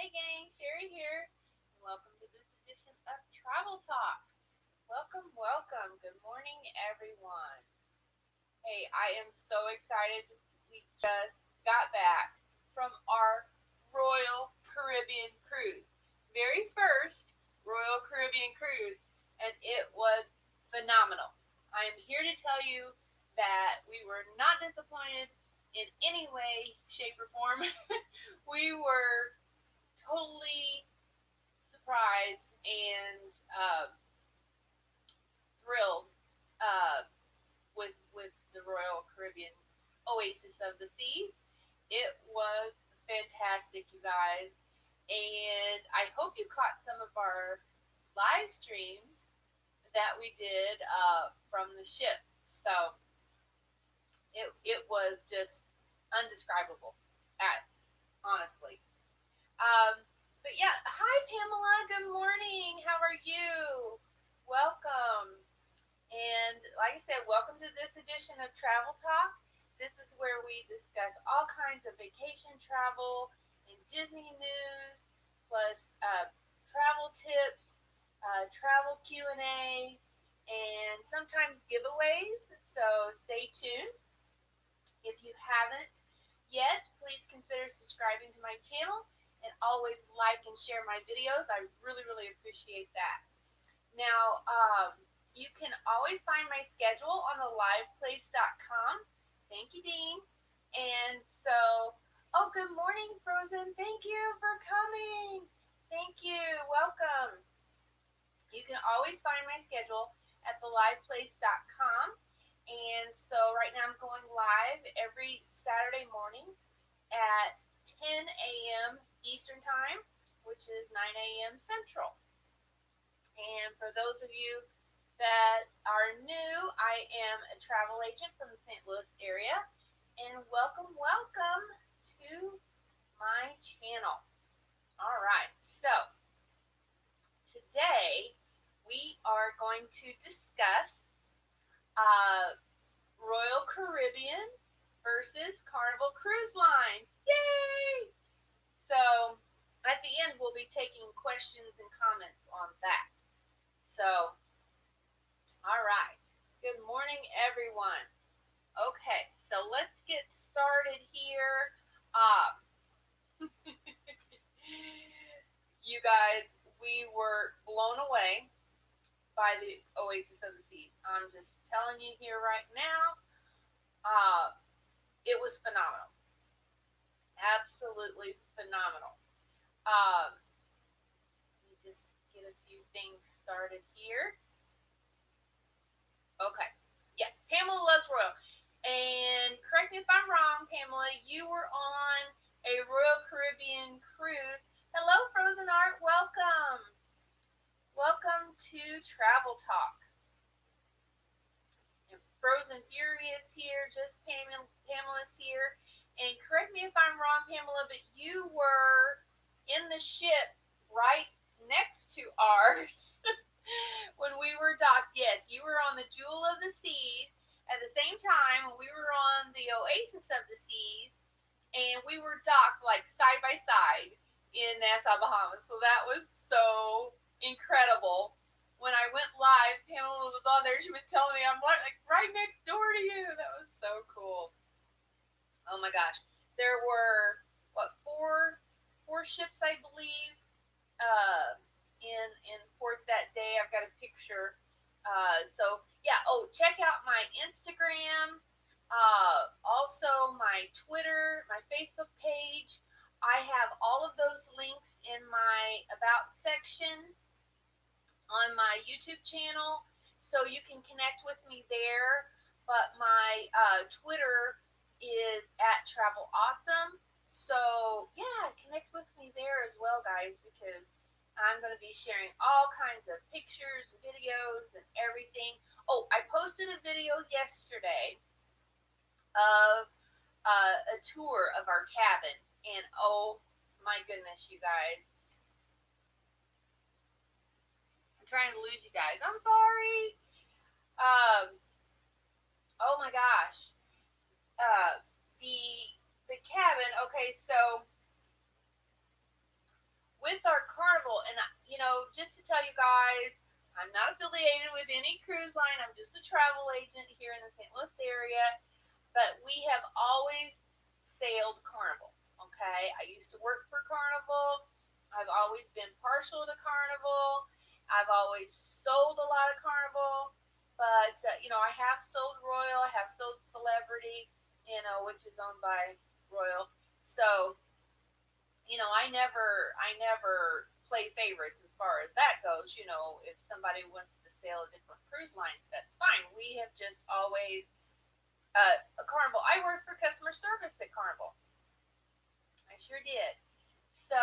Hey gang, Cheri here. Welcome to this edition of Travel Talk. Welcome, welcome. Good morning, everyone. Hey, I am so excited. We just got back from our Royal Caribbean cruise. Very first Royal Caribbean cruise, and it was phenomenal. I am here to tell you that we were not disappointed in any way, shape, or form. We were totally surprised and thrilled with the Royal Caribbean Oasis of the Seas. It was fantastic, you guys, and I hope you caught some of our live streams that we did from the ship. So it was just undescribable, at, honestly. Um, but yeah, hi Pamela. Good morning. How are you? Welcome. And like I said, welcome to this edition of Travel Talk. This is where we discuss all kinds of vacation travel and Disney news, plus travel tips, travel Q&A, and sometimes giveaways. So stay tuned. If you haven't yet, please consider subscribing to my channel and always like and share my videos. I really, really appreciate that. Now, you can always find my schedule on the liveplace.com. Thank you, Dean. And so, oh, good morning, Frozen. Thank you for coming. Thank you. Welcome. You can always find my schedule at theliveplace.com. And so right now I'm going live every Saturday morning at 10 a.m. Eastern Time, which is 9 a.m. Central. And for those of you that are new, I am a travel agent from the St. Louis area. And welcome, welcome to my channel. All right, so today we are going to discuss Royal Caribbean versus Carnival Cruise Lines. Yay! So at the end, we'll be taking questions and comments on that. So, all right. Good morning, everyone. Okay, so let's get started here. You guys, we were blown away by the Oasis of the Seas. I'm just telling you here right now, it was phenomenal. Absolutely phenomenal. Um, Let me just get a few things started here. Okay. Yeah, Pamela loves Royal. And correct me if I'm wrong, Pamela, you were on a Royal Caribbean cruise. Hello, Frozen Art. Welcome. Welcome to Travel Talk. And Frozen Fury is here. Just Pamela's here. And correct me if I'm wrong, Pamela, but you were in the ship right next to ours when we were docked. Yes, you were on the Jewel of the Seas at the same time when we were on the Oasis of the Seas, and we were docked like side by side in Nassau, Bahamas. So that was so incredible. When I went live, Pamela was on there. She was telling me I'm like right next door to you. That was so cool. Oh my gosh, there were what four ships, I believe, in port that day. I've got a picture. So yeah. Oh, check out my Instagram. Also my Twitter, my Facebook page. I have all of those links in my about section on my YouTube channel, so you can connect with me there. But my Twitter is at Travel-Awesome. So yeah, connect with me there as well, guys, because I'm going to be sharing all kinds of pictures, videos, and everything. Oh, I posted a video yesterday of a tour of our cabin, and oh my goodness, you guys, I'm trying to lose you guys. I'm sorry. Um, oh my gosh. Uh, the cabin. Okay, so just to tell you guys, I'm not affiliated with any cruise line. I'm just a travel agent here in the St. Louis area. But we have always sailed Carnival. Okay, I used to work for Carnival. I've always been partial to Carnival. I've always sold a lot of Carnival, but I have sold Royal. I have sold Celebrity, which is owned by Royal. So I never play favorites as far as that goes. If somebody wants to sail a different cruise line, that's fine. We have just always a Carnival. I worked for customer service at Carnival. I sure did. So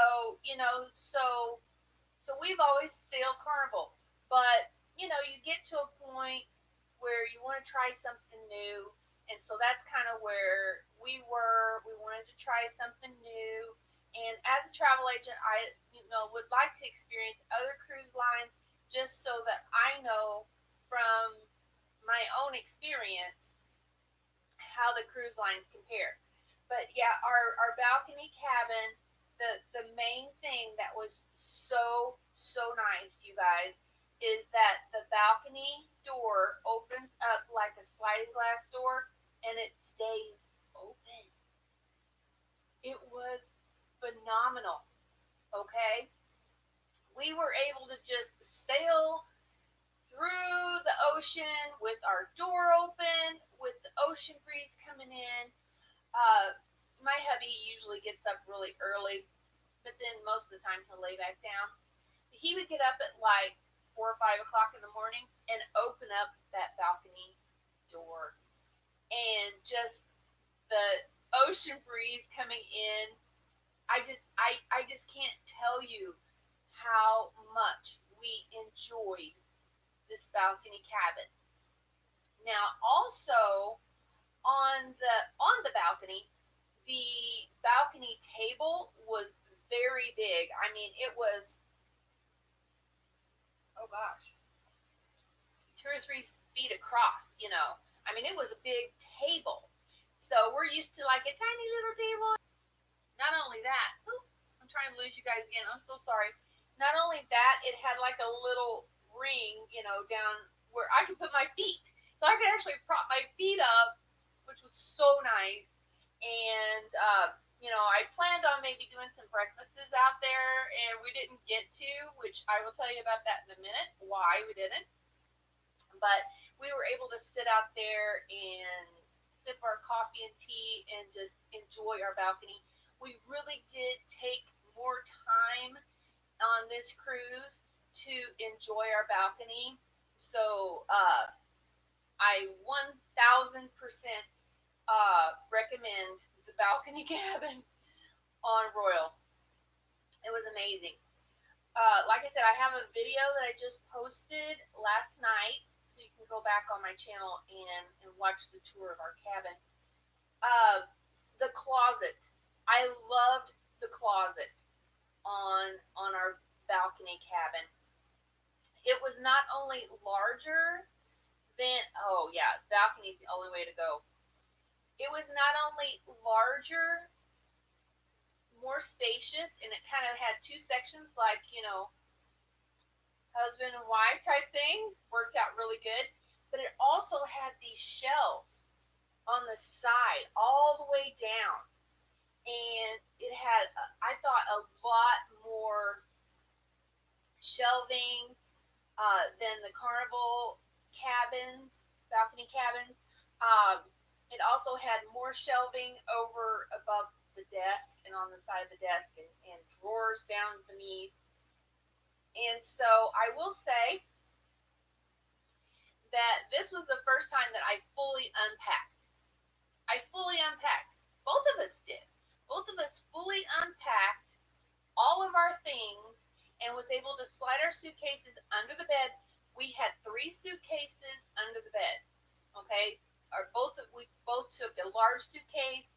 so we've always sailed Carnival, but you get to a point where you want to try something new, and so that's kind of where we were. We wanted to try something new, and as a travel agent, I would like to experience other cruise lines just so that I know from my own experience how the cruise lines compare. But yeah, our balcony cabin, the main thing that was so nice, you guys, is that the balcony door opens up like a sliding glass door and it stays open. It was phenomenal. Okay, we were able to just sail through the ocean with our door open, with the ocean breeze coming in. Uh, my hubby usually gets up really early, but then most of the time he'll lay back down. He would get up at like 4 or 5 o'clock in the morning and open up that balcony door, and just the ocean breeze coming in. I just can't tell you how much we enjoyed this balcony cabin. Now, also on the balcony, the balcony table was very big. I mean, it was, oh gosh, 2 or 3 feet across. I mean, it was a big table. So we're used to like a tiny little table. Not only that, I'm trying to lose you guys again. I'm so sorry. Not only that, it had like a little ring, down where I could put my feet. So I could actually prop my feet up, which was so nice. And, I planned on maybe doing some breakfasts out there, and we didn't get to, which I will tell you about that in a minute, why we didn't. But we were able to sit out there and sip our coffee and tea and just enjoy our balcony. We really did take more time on this cruise to enjoy our balcony. So I 1000% recommend the balcony cabin on Royal. It was amazing. Like I said, I have a video that I just posted last night, so you can go back on my channel and watch the tour of our cabin. The closet. I loved the closet on our balcony cabin. It was not only larger than, oh yeah, balcony's the only way to go. It was not only larger, more spacious, and it kind of had two sections, like, husband and wife type thing. Worked out really good. But it also had these shelves on the side, all the way down. And it had, I thought, a lot more shelving than the Carnival cabins, balcony cabins. It also had more shelving over above the desk and on the side of the desk, and drawers down beneath. And so I will say that this was the first time that I fully unpacked. I fully unpacked. Both of us did. Both of us fully unpacked all of our things and was able to slide our suitcases under the bed. We had 3 suitcases under the bed. Okay? We both took a large suitcase,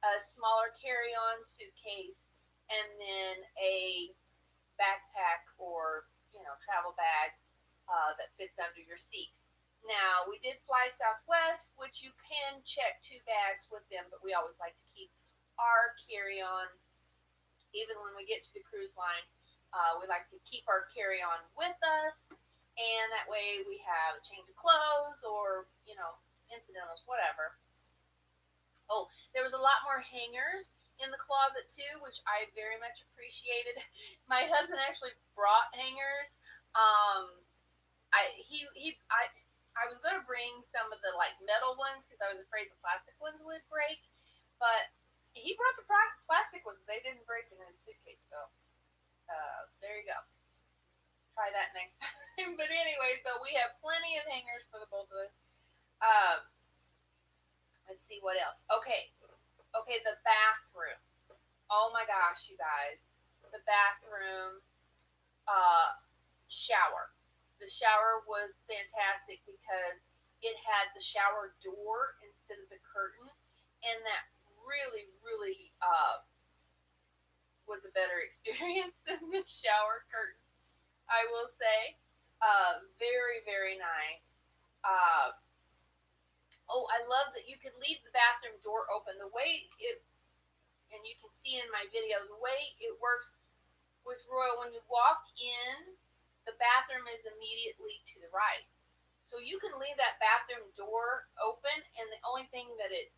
a smaller carry-on suitcase, and then a backpack or travel bag that fits under your seat. Now, we did fly Southwest, which you can check 2 bags with them, but we always like to keep our carry-on, even when we get to the cruise line, We like to keep our carry-on with us, and that way we have a change of clothes or, incidentals, whatever. Oh, there was a lot more hangers in the closet too, which I very much appreciated. My husband actually brought hangers. Um, I was going to bring some of the like metal ones because I was afraid the plastic ones would break, but he brought the plastic ones. They didn't break in his suitcase, so there you go. Try that next time. But anyway, so we have plenty of hangers for the both of us. Um, let's see what else. Okay, the bathroom. Oh my gosh, you guys, the bathroom uh, shower. The shower was fantastic because it had the shower door instead of the curtain, and that really, really was a better experience than the shower curtain. I will say, very, very nice. Uh, oh, I love that you can leave the bathroom door open. The way it, and you can see in my video, the way it works with Royal, when you walk in, the bathroom is immediately to the right. So you can leave that bathroom door open, and the only thing that it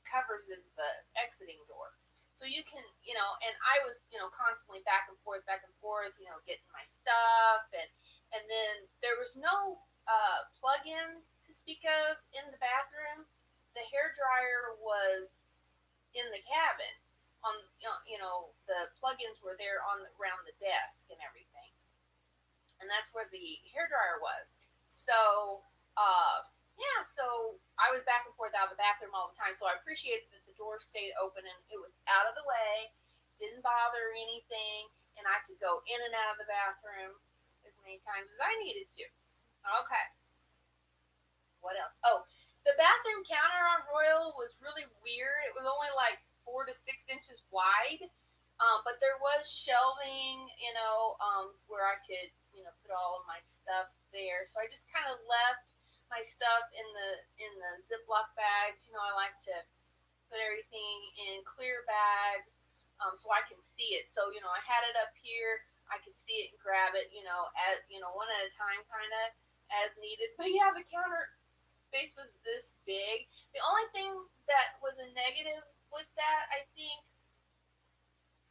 covers is the exiting door. So you can, and I was, constantly back and forth, getting my stuff, and then there was no plug-ins to speak of in the bathroom. The hair dryer was in the cabin. On, the plug-ins were there on around the desk and everything, and that's where the hair dryer was. So, yeah, so I was back and forth out of the bathroom all the time. So I appreciated that the door stayed open and it was out of the way, didn't bother anything, and I could go in and out of the bathroom as many times as I needed to. Okay, what else? Oh, the bathroom counter on Royal was really weird. It was only like 4 to 6 inches wide, but there was shelving, where I could, put all of my stuff there. So I just kind of left my stuff in the Ziploc bags. I like to put everything in clear bags, so I can see it. So I had it up here. I could see it and grab it, one at a time, kind of as needed. But yeah, the counter space was this big. The only thing that was a negative with that, I think,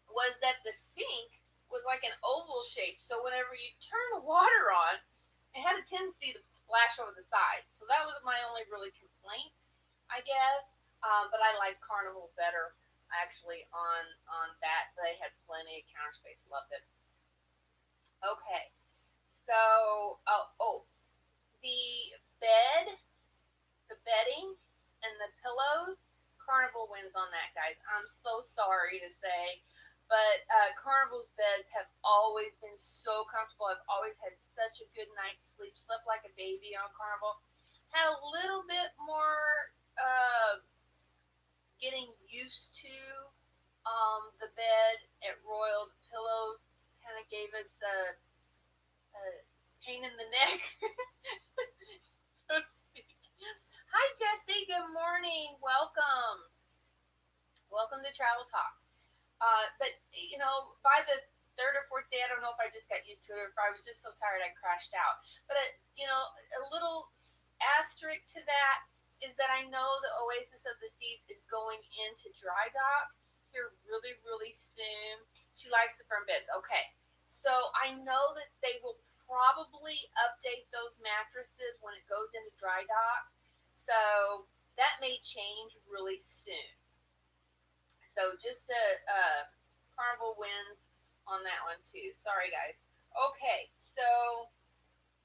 was that the sink was like an oval shape. So whenever you turn the water on, it had a tendency to splash over the side. So that was my only really complaint, I guess. But I like Carnival better actually on that. They had plenty of counter space. Loved it. Okay, so the bed, the bedding, and the pillows. Carnival wins on that, guys. I'm so sorry to say, but Carnival's beds have always been so comfortable. I've always had such a good night's sleep. Slept like a baby on Carnival. Had a little bit more getting used to the bed at Royal. The pillows kind of gave us a pain in the neck, so to speak. Hi, Jesse. Good morning. Welcome. Welcome to Travel Talk. But by the third or fourth day, I don't know if I just got used to it or if I was just so tired I crashed out. But a little asterisk to that is that I know the Oasis of the Seas is going into dry dock here really, really soon. She likes the firm beds. Okay, so I know that they will probably update those mattresses when it goes into dry dock. So that may change really soon. So just a Carnival wins on that one too. Sorry, guys. Okay, so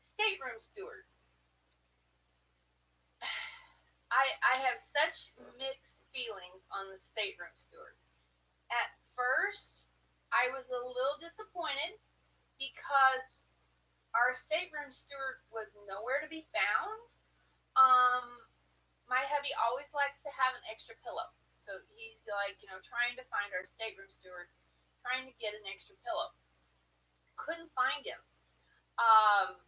stateroom steward. I have such mixed feelings on the stateroom steward. At first, I was a little disappointed because our stateroom steward was nowhere to be found. My hubby always likes to have an extra pillow. So he's like, trying to find our stateroom steward, trying to get an extra pillow. Couldn't find him. Um,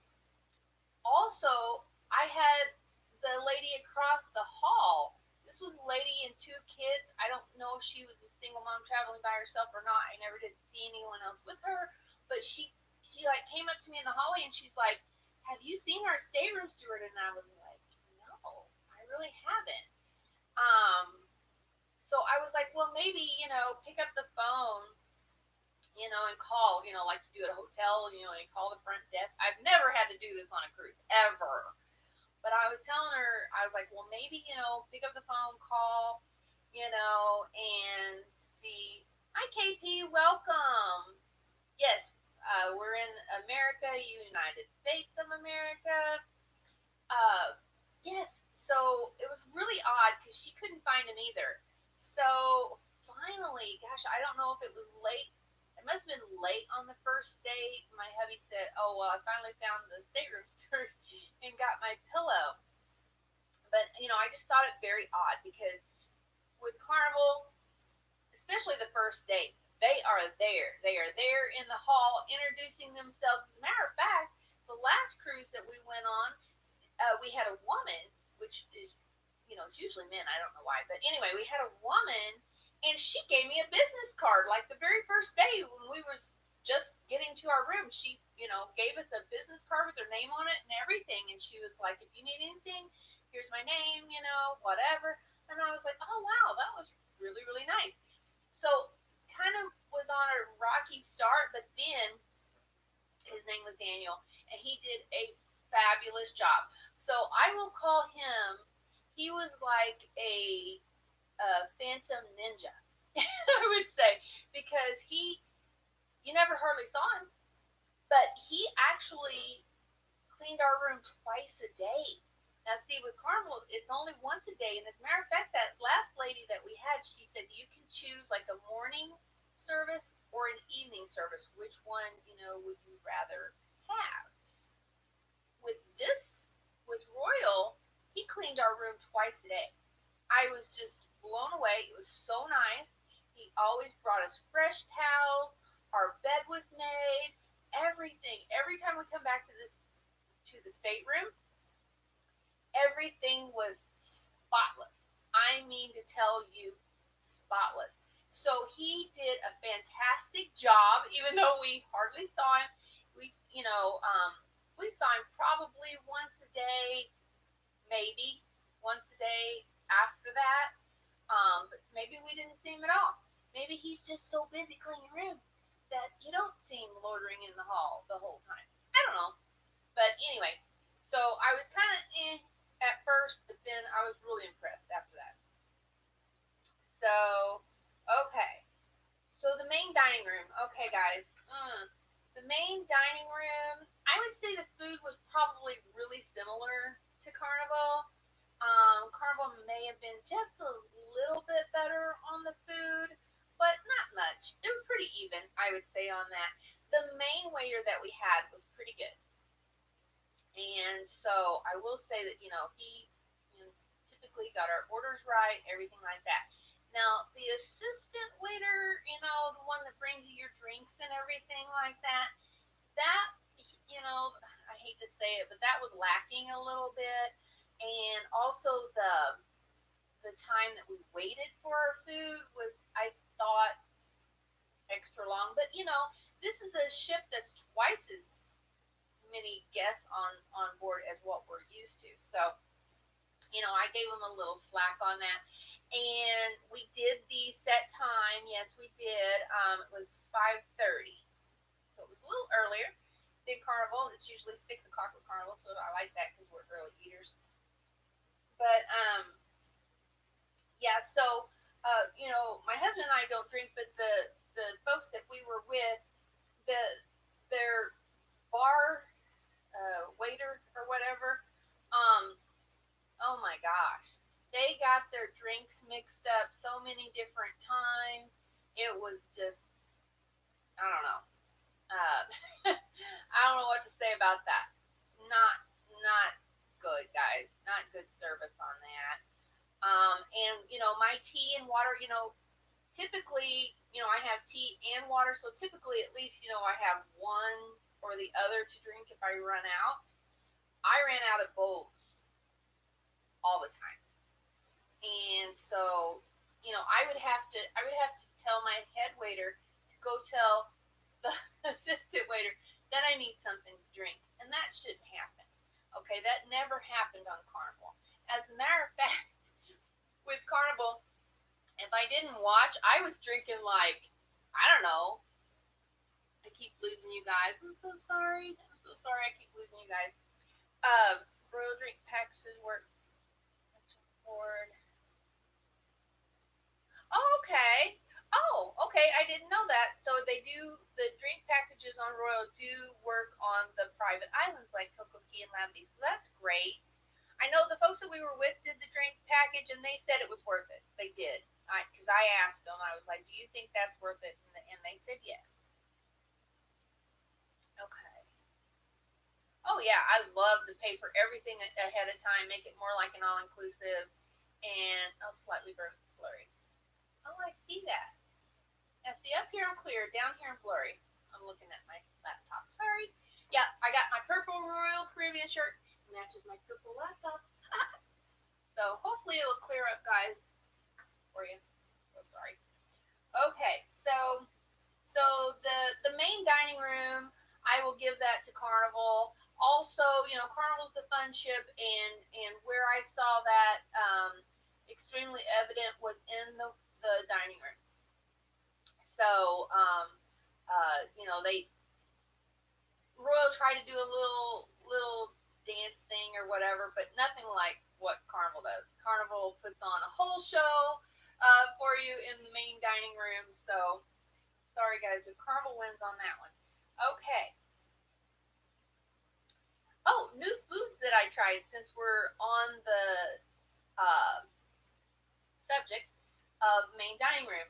Also, I had the lady across the hall. This was a lady and 2 kids. I don't know if she was a single mom traveling by herself or not. I never did see anyone else with her, But she like came up to me in the hallway and she's like, "Have you seen our stateroom steward?" And I was like, "No, I really haven't." Um, so I was like, "Well, maybe pick up the phone, and call, like you do at a hotel, and call the front desk." I've never had to do this on a cruise ever, but I was telling her, I was like, "Well, maybe pick up the phone, call, and see." Hi, KP, welcome. Yes, we're in America, United States of America. Yes, so it was really odd because she couldn't find him either. So finally, gosh, I don't know if it was late. It must have been late on the first date. My hubby said, "Oh well, I finally found the stateroom steward and got my pillow." But I just thought it very odd because with Carnival, especially the first date, they are there. They are there in the hall introducing themselves. As a matter of fact, the last cruise that we went on, we had a woman, which is, it's usually men. I don't know why. But anyway, we had a woman, and she gave me a business card. Like the very first day when we was just getting to our room, she, gave us a business card with her name on it and everything. And she was like, "If you need anything, here's my name, whatever." And I was like, "Oh, wow, that was really, really nice." So kind of was on a rocky start, but then his name was Daniel, and he did a fabulous job. So I will call him. He was like a phantom ninja, I would say, because you never hardly saw him, but he actually cleaned our room twice a day. Now, see, with Carnival, it's only once a day. And as a matter of fact, that last lady that we had, she said you can choose like a morning service or an evening service. Which one, would you rather have? With this, with Royal, he cleaned our room twice a day. I was just blown away. It was so nice. He always brought us fresh towels. Our bed was made. Everything. Every time we come back to the stateroom, everything was spotless. I mean to tell you, spotless. So he did a fantastic job, even though we hardly saw him. We saw him probably once a day, maybe once a day after that. But maybe we didn't see him at all. Maybe he's just so busy cleaning your room that you don't see him loitering in the hall the whole time. I don't know. But anyway, so I was kind of at first, but then I was really impressed after that. So, okay. So the main dining room. Okay, guys. The main dining room. I would say the food was probably really similar to Carnival. Carnival may have been just a little bit better on the food, but not much. They were pretty even, I would say, on that. The main waiter that we had was pretty good. And so I will say that, he typically got our orders right, everything like that. Now, the assistant waiter, the one that brings you your drinks and everything like that, I hate to say it, but that was lacking a little bit. And also the time that we waited for our food was, I thought, extra long. But, this is a ship that's twice as many guests on board as what we're used to. So, I gave them a little slack on that. And we did the set time. Yes, we did. It was 5:30, so it was a little earlier than Carnival. It's usually 6 o'clock with Carnival, so I like that because we're early eaters. But yeah, so my husband and I don't drink, but the folks that we were with, the their bar waiter or whatever, um, oh my gosh, they got their drinks mixed up so many different times. It was just, I don't know. Uh, I don't know what to say about that. Not good, guys. Not good service on that. And my tea and water. Typically, I have tea and water, so typically at least I have one or the other to drink if I run out. I ran out of both all the time. And so I would have to tell my head waiter to go tell the assistant waiter, then I need something to drink. And that shouldn't happen. Okay, that never happened on Carnival. As a matter of fact, with Carnival, if I didn't watch, I was drinking like, I don't know. I keep losing you guys. I'm so sorry. I'm so sorry. I keep losing you guys. Royal drink packages work. Board. Oh, okay. Oh, okay. I didn't know that. So they do the drink packages on Royal do work on the private islands like Coco Key and Labadee. So that's great. I know the folks that we were with did the drink package and they said it was worth it. They did. Because I asked them, I was like, "Do you think that's worth it?" And they said yes. Okay. Oh yeah, I love to pay for everything ahead of time, make it more like an all inclusive, and slightly blurry. Oh, I see that. Now, see, up here I'm clear, down here I'm blurry. I'm looking at my laptop. Sorry. Yeah, I got my purple Royal Caribbean shirt. Matches my purple laptop. So hopefully it'll clear up, guys, for you. So sorry. Okay, so the main dining room, I will give that to Carnival. Also, Carnival's the fun ship, and where I saw that extremely evident was in the dining room. So, they Royal tried to do a little dance thing or whatever, but nothing like what Carnival does. Carnival puts on a whole show for you in the main dining room. So sorry guys, but Carnival wins on that one. Okay. Oh, new foods that I tried since we're on the uh, subject of main dining room.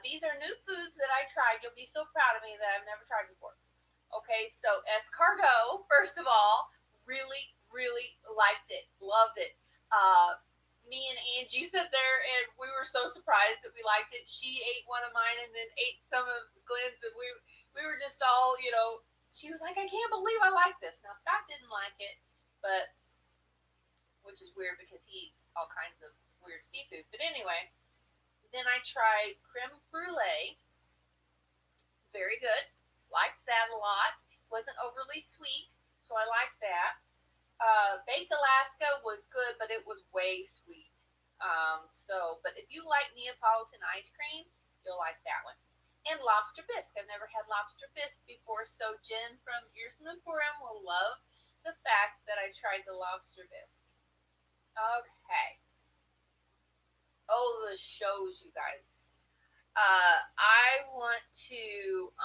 These are new foods that I tried. You'll be so proud of me that I've never tried before. Okay, so escargot, first of all, really, really liked it, loved it. Me and Angie sat there and we were so surprised that we liked it. She ate one of mine and then ate some of Glenn's, and we were just all, she was like, "I can't believe I like this." Now Scott didn't like it, but which is weird because he eats all kinds of weird seafood. But anyway, then I tried creme brulee, very good. Liked that a lot. Wasn't overly sweet, so I liked that. Baked Alaska was good, but it was way sweet. But if you like Neapolitan ice cream, you'll like that one. And lobster bisque. I've never had lobster bisque before, so Jen from Ears and Emporium will love the fact that I tried the lobster bisque. Okay. Oh, the shows, you guys. I want to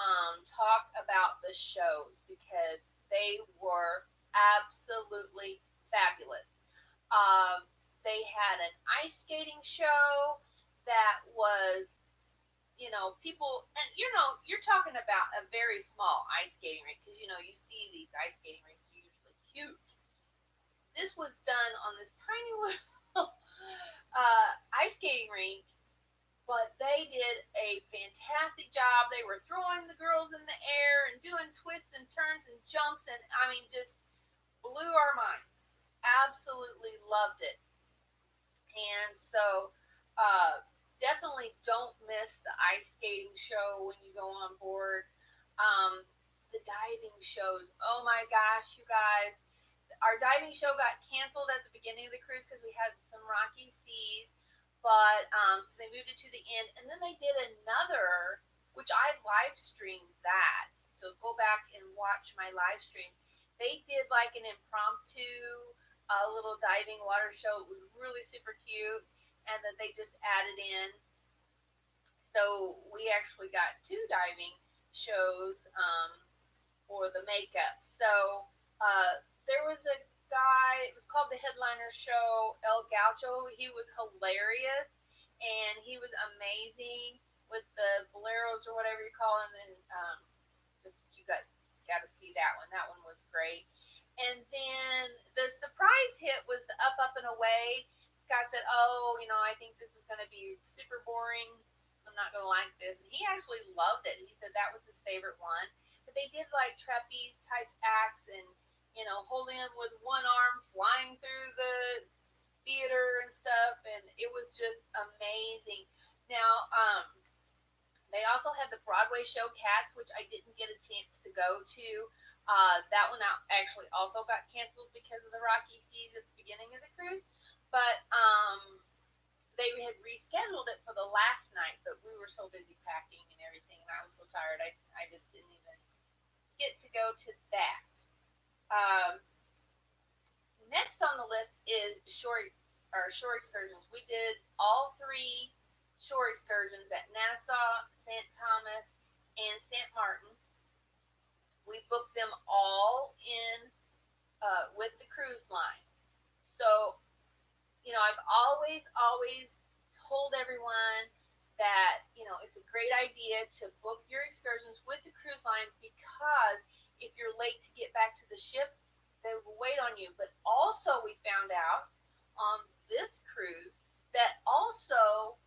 talk about the shows because they were absolutely fabulous. Um, they had an ice skating show that was, people, and you're talking about a very small ice skating rink because you see these ice skating rinks are usually huge. This was done on this tiny little ice skating rink, but they did a fantastic job. They were throwing the girls in the air and doing twists and turns and jumps, and I mean, just blew our minds. Absolutely loved it. And so, definitely don't miss the ice skating show when you go on board. Um, the diving shows. Oh my gosh, you guys! Our diving show got canceled at the beginning of the cruise because we had some rocky seas. But so they moved it to the end, and then they did another, which I live streamed that. So go back and watch my live stream. They did like an impromptu little diving water show. It was really super cute, and that they just added in. So we actually got two diving shows for the makeup. So there was a guy. It was called the Headliner Show. El Gaucho. He was hilarious, and he was amazing with the boleros or whatever you call them. And just you got to see that one. That one was great. And then the surprise hit was the Up and Away. Scott said, "Oh, I think this is going to be super boring. I'm not going to like this." And he actually loved it. He said that was his favorite one. But they did like trapeze type acts and holding him with one arm, flying through the theater and stuff, and it was just amazing. Now, They also had the Broadway show Cats, which I didn't get a chance to go to. That one actually also got canceled because of the rocky seas at the beginning of the cruise. But they had rescheduled it for the last night, but we were so busy packing and everything, and I was so tired, I just didn't even get to go to that. Um, Next on the list is shore excursions. We did all three shore excursions at Nassau, St. Thomas, and St. Martin. We booked them all in with the cruise line. So, I've always told everyone that, it's a great idea to book your excursions with the cruise line because if you're late to get back to the ship, they will wait on you. But also, we found out on this cruise that also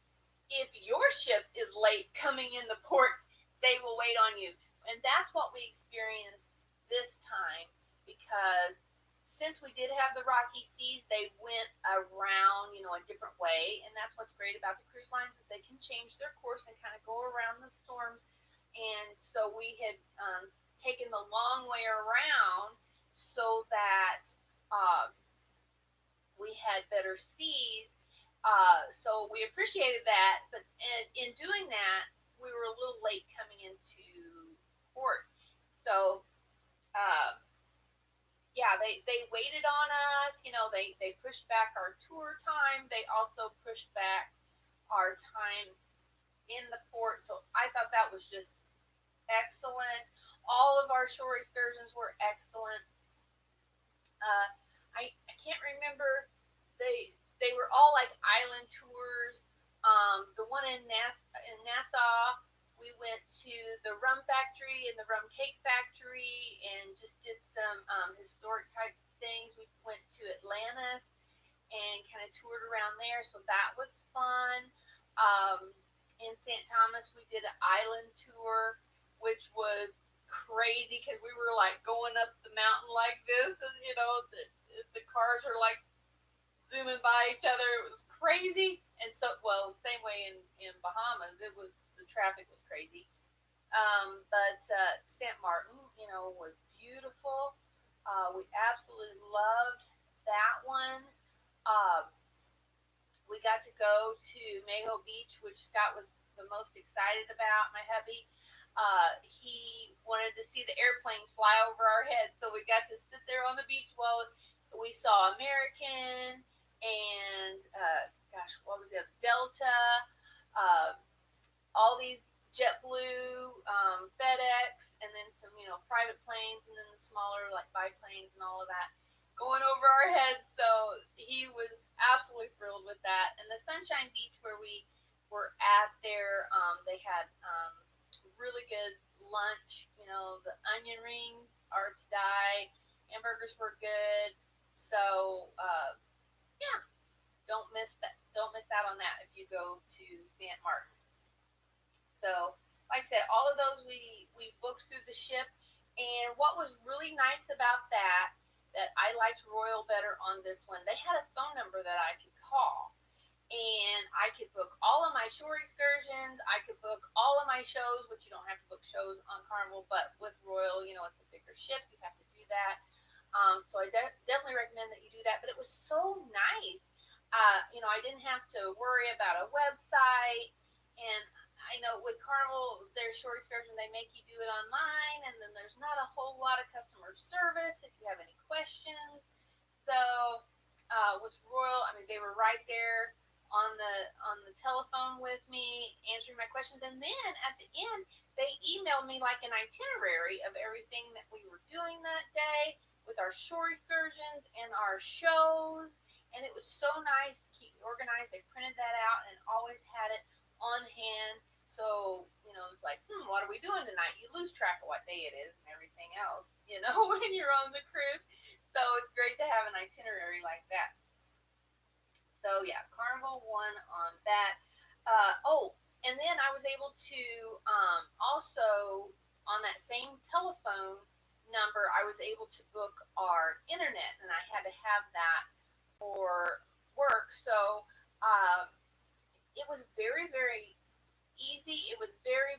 if your ship is late coming in the ports, they will wait on you. And that's what we experienced this time because since we did have the rocky seas, they went around, a different way. And that's what's great about the cruise lines is they can change their course and kind of go around the storms. And so we had taken the long way around so that um, we had better seas. So we appreciated that, but in doing that, we were a little late coming into port. So uh, yeah, they waited on us. They pushed back our tour time. They also pushed back our time in the port. So I thought that was just excellent. All of our shore excursions were excellent. Uh, I can't remember they were all like island tours. The one in Nassau, we went to the rum factory and the rum cake factory and just did some historic type things. We went to Atlantis and kind of toured around there, so that was fun. Um, in St. Thomas, we did an island tour, which was crazy because we were like going up the mountain like this, and the cars are like zooming by each other. It was crazy, and so same way in Bahamas, it was the traffic was crazy. But St. Martin, was beautiful. We absolutely loved that one. Um, we got to go to Maho Beach, which Scott was the most excited about. My hubby, he wanted to see the airplanes fly over our heads, so we got to sit there on the beach while we saw American and gosh, what was it? Delta, uh, all these JetBlue, FedEx, and then some private planes, and then the smaller like biplanes and all of that going over our heads. So he was absolutely thrilled with that. And the Sunshine Beach where we were at there, they had really good lunch. The onion rings are to die. Hamburgers were good. So yeah, don't miss that. Don't miss out on that if you go to St. Martin. So, like I said, all of those we booked through the ship. And what was really nice about that I liked Royal better on this one, they had a phone number that I could call. And I could book all of my shore excursions. I could book all of my shows, which you don't have to book shows on Carnival, but with Royal, it's a bigger ship. You have to do that. So I definitely recommend that you do that. But it was so nice. I didn't have to worry about a website. And I know with Carnival, their short excursion, they make you do it online, and then there's not a whole lot of customer service if you have any questions. So with Royal, I mean, they were right there on the telephone with me, answering my questions, and then at the end, they emailed me like an itinerary of everything that we were doing that day with our shore excursions and our shows, and it was so nice to keep organized. They printed that out and always had it on hand. So, it's like, what are we doing tonight? You lose track of what day it is and everything else, when you're on the cruise. So it's great to have an itinerary like that. So yeah, Carnival won on that. And then I was able to also on that same telephone number, I was able to book our internet, and I had to have that for work. So um, it was very, very easy. It was very,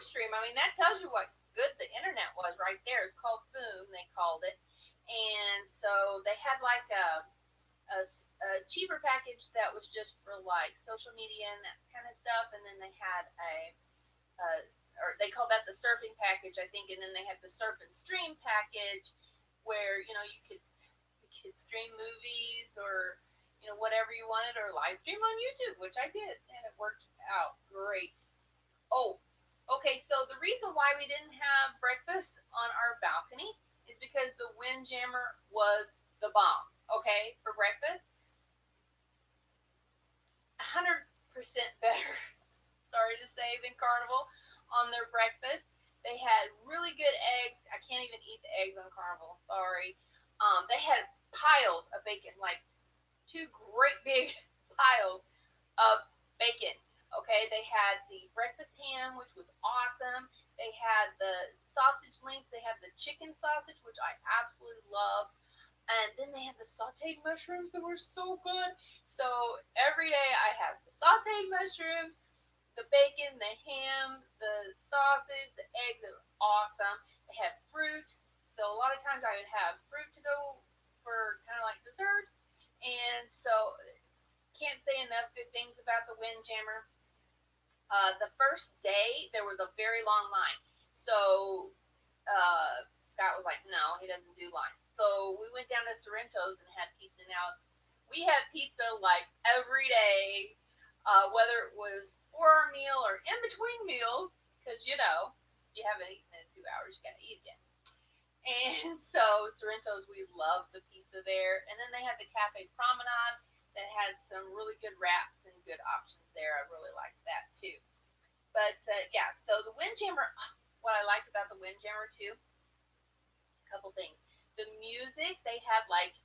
live stream. I mean, that tells you what good the internet was right there. It's called Boom, they called it. And so they had like a cheaper package that was just for like social media and that kind of stuff. And then they had uh, or they called that the surfing package, I think. And then they had the surf and stream package where, you could stream movies or whatever you wanted, or live stream on YouTube, which I did, and it worked out great. Oh, okay. So the reason why we didn't have breakfast on our balcony is because the windjammer was the bomb. Okay, for breakfast, 100% better. Sorry to say, than Carnival on their breakfast. They had really good eggs. I can't even eat the eggs on Carnival. Sorry. They had piles of bacon, like two great big piles of bacon. Okay, they had the breakfast ham, which was awesome. They had the sausage links. They had the chicken sausage, which I absolutely love. And then they had the sauteed mushrooms that were so good. So every day I had the sauteed mushrooms, the bacon, the ham, the sausage, the eggs. It was awesome. They had fruit. So a lot of times I would have fruit to go for kind of like dessert. And so can't say enough good things about the Windjammer. The first day there was a very long line. So Scott was like, no, he doesn't do lines. So we went down to Sorrento's and had pizza. Now we had pizza like every day, whether it was for our meal or in between meals, because you haven't eaten in 2 hours, you gotta eat again. And so Sorrento's, we loved the pizza there. And then they had the Cafe Promenade that had some really good wraps and good options there. I really liked that too. But yeah, so the Windjammer, what I liked about the Windjammer too, a couple things. The music, they had like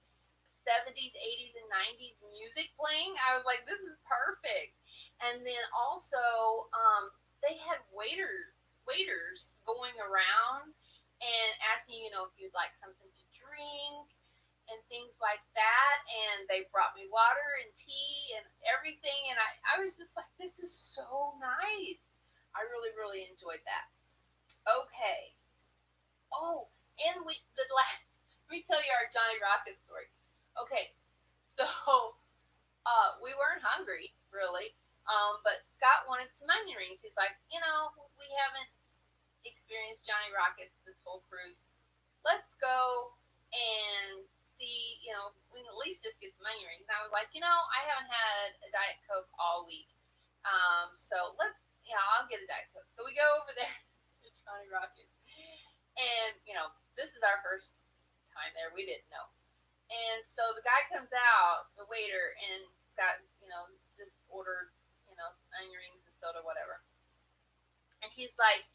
70s, 80s, and 90s music playing. I was like, this is perfect. And then also, they had waiters going around and asking, if you'd like something to drink and things like that. And they brought me water and tea and everything. And I was just like, this is so nice. I really, really enjoyed that. Okay. Oh, and let me tell you our Johnny Rocket story. Okay, so we weren't hungry really, but Scott wanted some onion rings. He's like, we haven't experienced Johnny Rockets this whole cruise. Let's go and see. We can at least just get some onion rings. And I was like, I haven't had a Diet Coke all week, so I'll get a Diet Coke. So we go over there to Johnny Rockets, and this is our first time there. We didn't know. And so the guy comes out, the waiter, and Scott, just ordered, onion rings and soda, whatever. And he's like,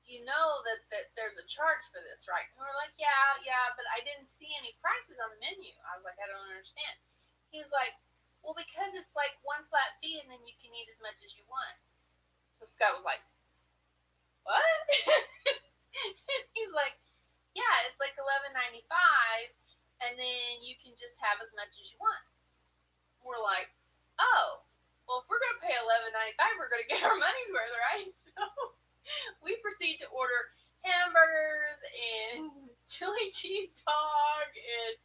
that there's a charge for this, right? And we're like, yeah, yeah, but I didn't see any prices on the menu. I was like, I don't understand. He's like, well, because it's like one flat fee, and then you can eat as much as you want. So Scott was like, what? He's like, yeah, it's like $11.95, and then you can just have as much as you want. We're like, oh, well, if we're gonna pay $11.95, we're gonna get our money's worth, right? So we proceed to order hamburgers and chili cheese dog and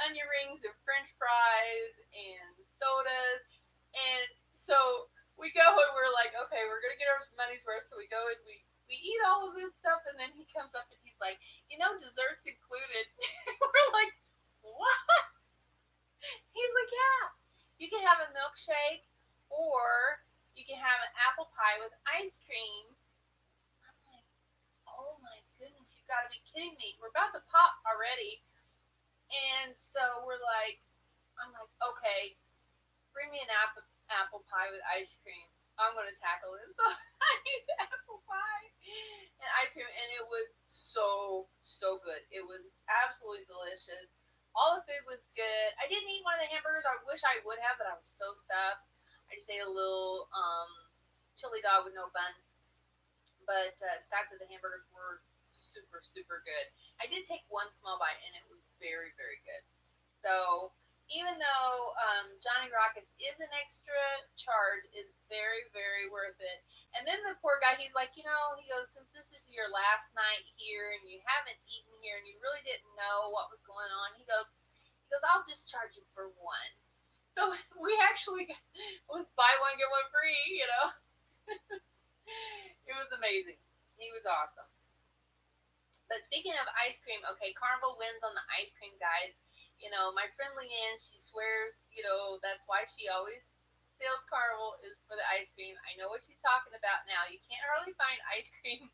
onion rings and French fries and sodas, and so we go and we're like, okay, we're gonna get our money's worth. So we go and we eat all of this stuff, and then he comes up and he's like, desserts included. We're like, what? He's like, yeah, you can have a milkshake, or you can have an apple pie with ice cream. I'm like, oh my goodness, you gotta be kidding me. We're about to pop already. And so I'm like, okay, bring me an apple pie with ice cream. I'm gonna tackle this. So I ate the apple pie and ice cream, and it was so good. It was absolutely delicious. All the food was good. I didn't eat one of the hamburgers. I wish I would have, but I was so stuffed. I just ate a little chili dog with no bun. But stacked with the hamburgers were super good. I did take one small bite, and it was very good. So even though Johnny Rockets is an extra charge, is very worth it. And then the poor guy, he's like, he goes, since this is your last night here and you haven't eaten here and you really didn't know what was going on, he goes, I'll just charge you for one. So we actually was buy one get one free. It was amazing. He was awesome. But speaking of ice cream, okay, Carnival wins on the ice cream, guys. My friend Leanne, she swears, that's why she always sells Carnival is for the ice cream. I know what she's talking about now. You can't hardly find ice cream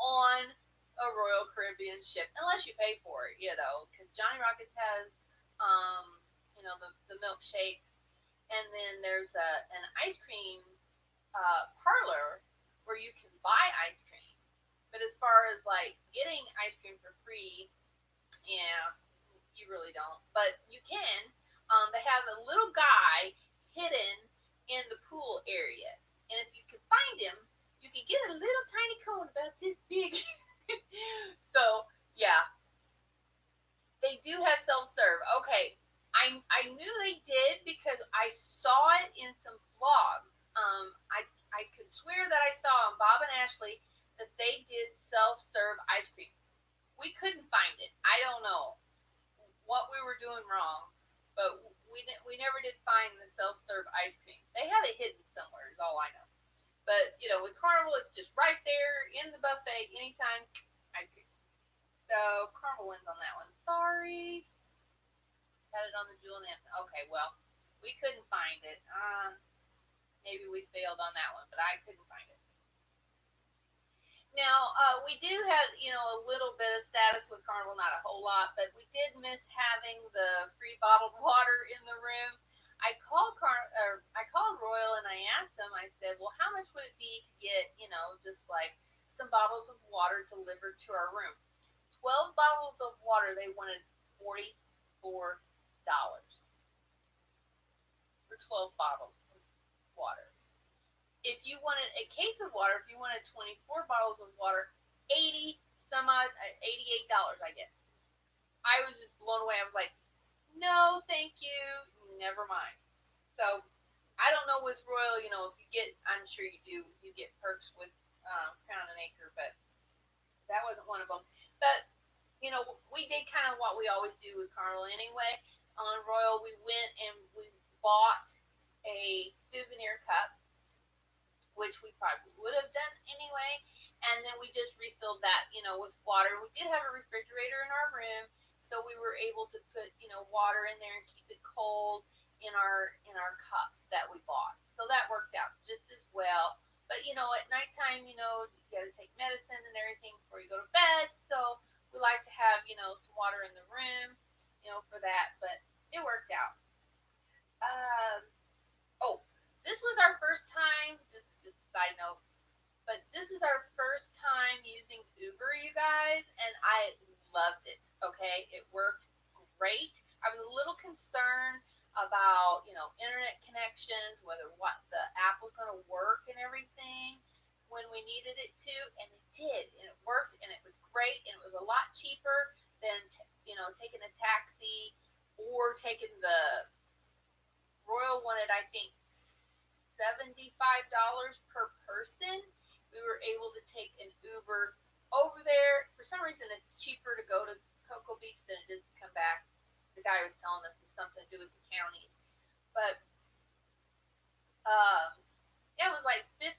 on a Royal Caribbean ship unless you pay for it, because Johnny Rockets has, the milkshakes, and then there's an ice cream parlor where you can buy ice cream. But as far as like getting ice cream for free, yeah, you really don't. But you can. They have a little guy hidden in the pool area, and if you can find him, you can get a little tiny cone about this big. So yeah, they do have self serve. Okay, I knew they did because I saw it in some vlogs. I could swear that I saw on Bob and Ashley that they did self serve ice cream. We couldn't find it. I don't know what we were doing wrong, but we never did find the self serve ice cream. They have it hidden somewhere, is all I know. But with Carnival, it's just right there in the buffet anytime ice cream. So Carnival wins on that one. Sorry, had it on the Jewel Nansen. Okay, well, we couldn't find it. Maybe we failed on that one, but I couldn't find it. Now, we do have, a little bit of status with Carnival, not a whole lot, but we did miss having the free bottled water in the room. I called Royal and I asked them. I said, "Well, how much would it be to get, just like some bottles of water delivered to our room?" 12 bottles of water. They wanted $44 for 12 bottles of water. If you wanted a case of water, if you wanted 24 bottles of water, 80 some odd, $88, I guess. I was just blown away. I was like, no, thank you, never mind. So I don't know with Royal, if you get, I'm sure you do, you get perks with Crown and Acre, but that wasn't one of them. But we did kind of what we always do with Carnival anyway. On Royal, we went and we bought a souvenir cup, which we probably would have done anyway. And then we just refilled that, with water. We did have a refrigerator in our room, so we were able to put, water in there and keep it cold in our cups that we bought. So that worked out just as well. But at nighttime, you got to take medicine and everything before you go to bed. So we like to have, some water in the room, for that. But it worked out. Um, oh, this was our first time. This is just a side note, but this is our first time using Uber, you guys, and I loved it. Okay, it worked great. I was a little concerned about internet connections, whether what the app was going to work and everything when we needed it to, and it did, and it worked, and it was great, and it was a lot cheaper than taking a taxi or taking the Royal wanted, I think, $75 per person. We were able to take an Uber over there. For some reason, it's cheaper to go to Cocoa Beach than it is to come back. The guy was telling us it's something to do with the counties. But um, yeah, it was like 50.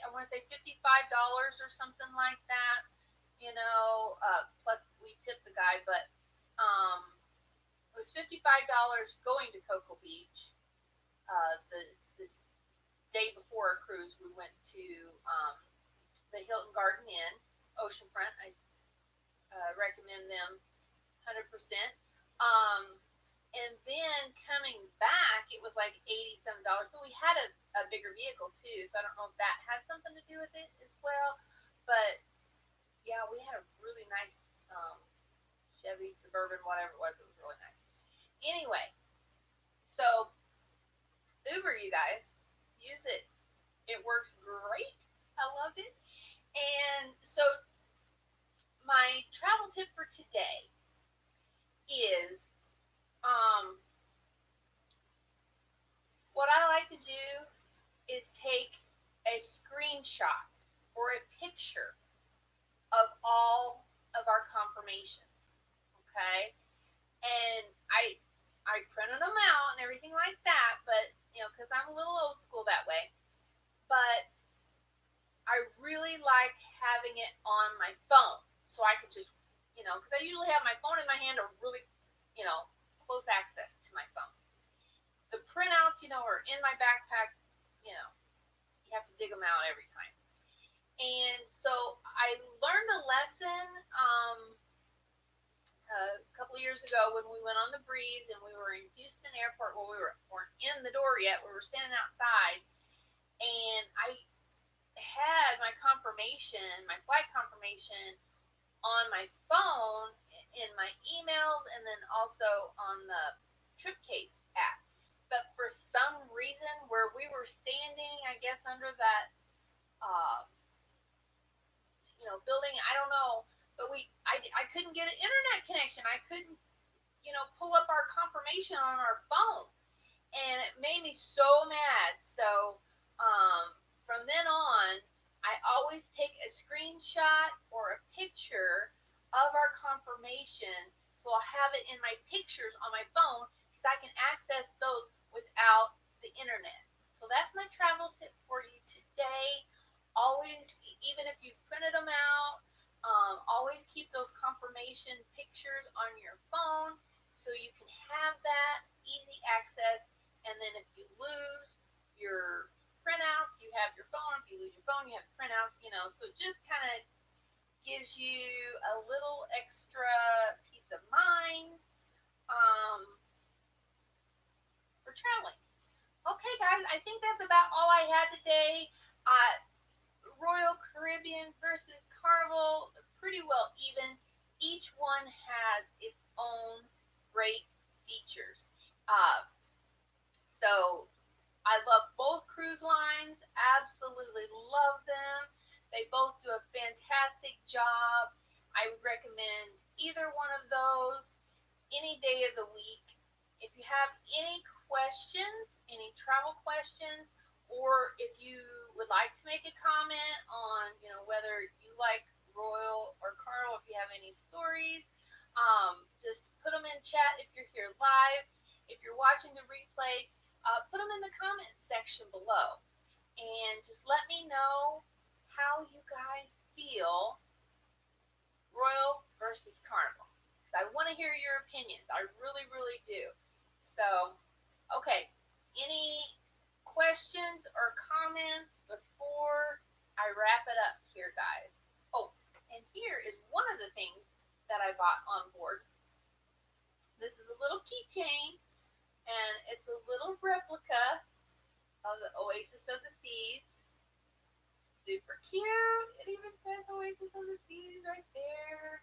I want to say $55 or something like that. Plus we tipped the guy, but it was $55 going to Cocoa Beach. The day before our cruise, we went to the Hilton Garden Inn, Oceanfront. I recommend them 100%. Um, and then coming back, it was like $87. But we had a bigger vehicle too, so I don't know if that had something to do with it as well. But yeah, we had a really nice Chevy Suburban, whatever it was. It was really nice. Anyway, so Uber, you guys, use it. It works great. I loved it. And so my travel tip for today is what I like to do is take a screenshot screenshot or a picture of all of our confirmations. Okay, and I printed them out and everything like that, but because I'm a little old school that way, but I really like having it on my phone so I could just, because I usually have my phone in my hand or really, you know, close access to my phone. The printouts, are in my backpack. You have to dig them out every time. And so I learned a lesson a couple of years ago when we went on the breeze and we were in Houston Airport. Well, weren't in the door yet. We were standing outside, and I had my confirmation, my flight confirmation, on my phone, in my emails, and then also on the trip case app. But for some reason, where we were standing, I guess under that, uh, building, I don't know, but I couldn't get an internet connection. I couldn't, pull up our confirmation on our phone, and it made me so mad. So from then on, I always take a screenshot or a picture of our confirmation, so I'll have it in my pictures on my phone because I can access those without the internet. So that's my travel tip for you today. Always, even if you've printed them out, always keep those confirmation pictures on your phone so you can have that easy access. And then if you lose your printouts, you have your phone. If you lose your phone, you have printouts, so it just kind of gives you a little extra peace of mind for traveling. Okay, guys, I think that's about all I had today. Royal Caribbean versus Carnival, pretty well even. Each one has its own great features. So I love both cruise lines, absolutely love them. They both do a fantastic job. I would recommend either one of those any day of the week. If you have any questions, any travel questions, or if you would like to make a comment on, whether you like Royal or Carnival, if you have any stories, just put them in chat if you're here live. If you're watching the replay, put them in the comment section below. And just let me know how you guys feel Royal versus Carnival. Because I want to hear your opinions. I really, really do. So, okay. Any questions or comments before I wrap it up here, guys? Oh, and here is one of the things that I bought on board. This is a little keychain, and it's a little replica of the Oasis of the Seas. Super cute. It even says Oasis of the Seas right there.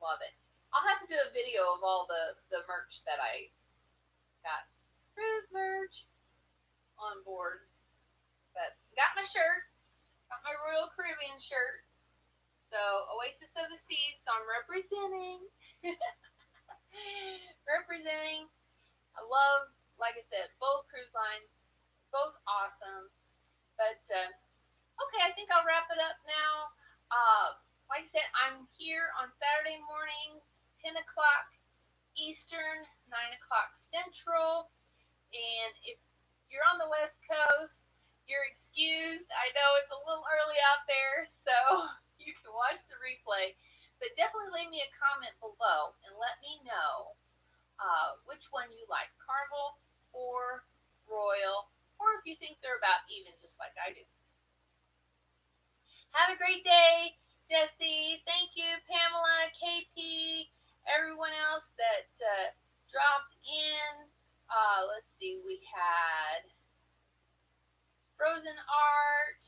Love it. I'll have to do a video of all the merch that I got. Cruise merch on board. But got my shirt. Got my Royal Caribbean shirt. So Oasis of the Seas. So I'm representing. Representing. I love, like I said, both cruise lines. Both awesome. But okay, I think I'll wrap it up now. Like I said, I'm here on Saturday morning, 10 o'clock Eastern, 9 o'clock Central. And if you're on the West Coast, you're excused. I know it's a little early out there, so you can watch the replay. But definitely leave me a comment below and let me know which one you like, Carnival or Royal, or if you think they're about even, just like I do. Have a great day, Jesse. Thank you, Pamela, KP, everyone else that dropped in. Let's see, we had Frozen Art,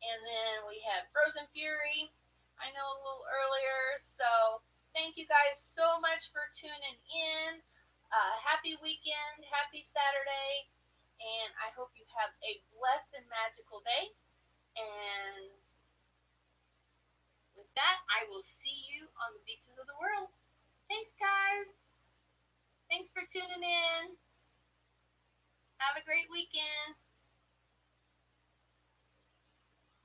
and then we had Frozen Fury, I know a little earlier. So thank you guys so much for tuning in. Happy weekend, happy Saturday, and I hope you have a blessed and magical day. And with that, I will see you on the beaches of the world. Thanks, guys. Thanks for tuning in. Have a great weekend.